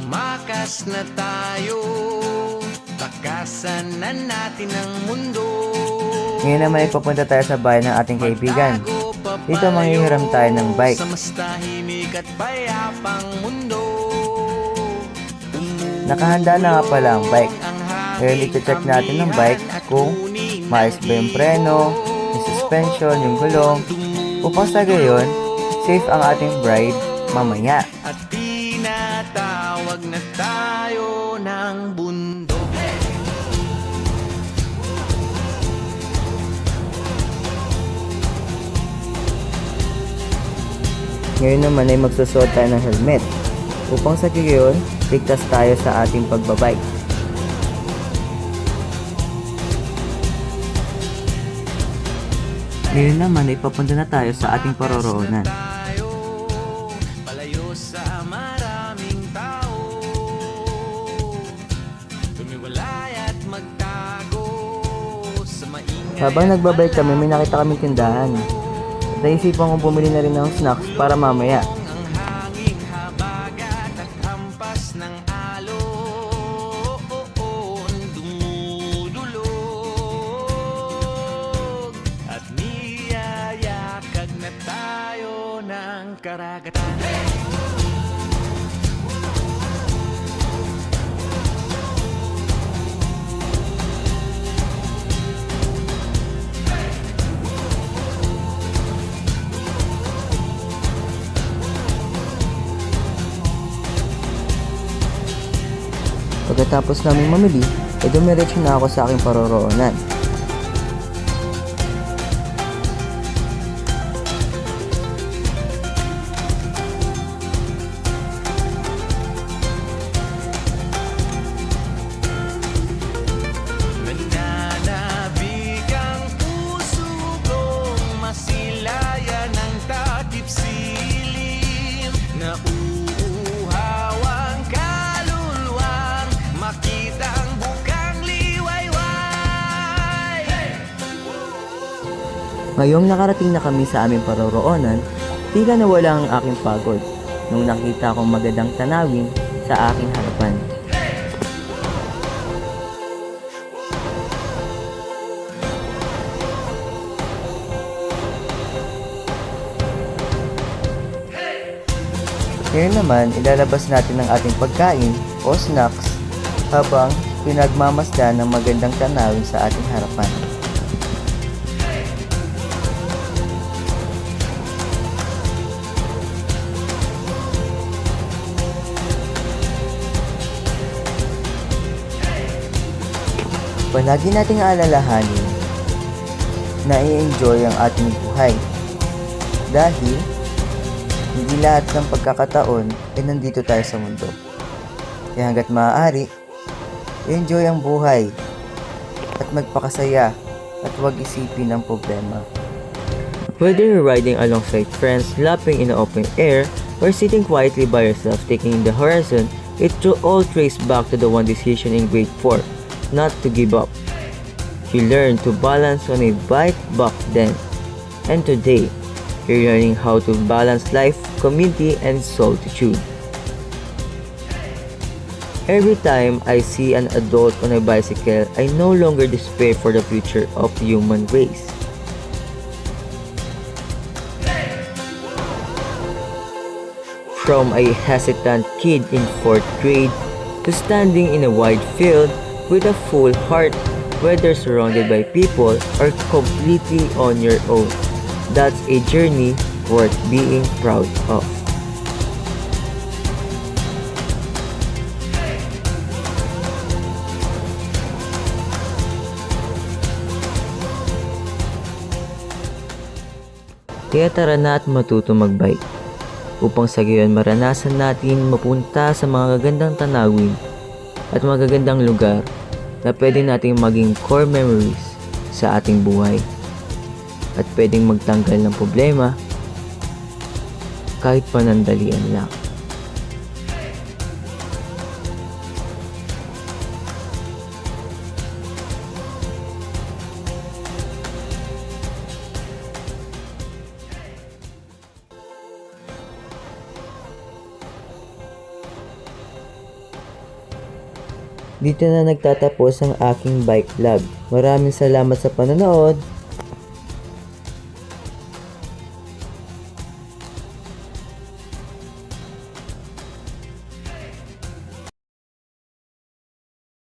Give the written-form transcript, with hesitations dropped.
Tumakas na tayo, takasan na natin ang mundo. Ngayon naman ay papunta tayo sa bahay ng ating kaibigan. Dito manghihiram tayo ng bike. Sa mas tahimik at payapang mundo. Nakahanda na nga pala ang bike. Ngayon ito-check natin ng bike kung maayos ba yung preno, yung suspension, yung gulong, upang sa gayon, safe ang ating bride mamaya. At tinatawag na tayo ng bundok. Ngayon naman ay magsusuot tayo ng helmet upang sa gayon, ligtas tayo sa ating pagbabike. Ngayon naman ay papunta na tayo sa ating paroroonan. Palayo sa maraming tao, tumiwalay at magtago sa maingay. Habang nagbabike kami, may nakita kaming tindahan. At naisipan kong bumili na rin ng snacks para mamaya. Ang hanging habagat at hampas ng alon dumudulog. At niyayakag na tayo ng karagatan. Pagkatapos namin mamili, ay dumiretso na ako sa aking paroroonan. Nananabik ang puso kong masilayan ng takip silim. Nauuhaw ang kaluluwang makita ang bukang liwayway. Ngayong nakarating na kami sa aming paroroonan, tila nawala ang aking pagod nung nakita kong magandang tanawin sa aking harapan. Ngayon naman, ilalabas natin ang ating pagkain o snacks habang pinagmamasdan ng magandang tanawin sa ating harapan. Palagi nating aalalahanin na i-enjoy ang ating buhay dahil hindi lahat ng pagkakataon ay nandito tayo sa mundo. Kaya hanggat maaari, enjoy ang buhay at magpakasaya at huwag isipin ang problema. Whether you're riding alongside friends, laughing in the open air, or sitting quietly by yourself taking in the horizon, it all trace back to the one decision in grade 4, not to give up. You learned to balance on a bike back then, and today, you're learning how to balance life, community, and solitude. Every time I see an adult on a bicycle, I no longer despair for the future of the human race. From a hesitant kid in 4th grade to standing in a wide field with a full heart, whether surrounded by people or completely on your own, that's a journey worth being proud of. Kaya tara na at matuto magbike upang sa gayon maranasan natin mapunta sa mga gagandang tanawin at magagandang lugar na pwede nating maging core memories sa ating buhay at pwedeng magtanggal ng problema kahit panandalian lang. Dito na nagtatapos ang aking bike vlog. Maraming salamat sa panonood.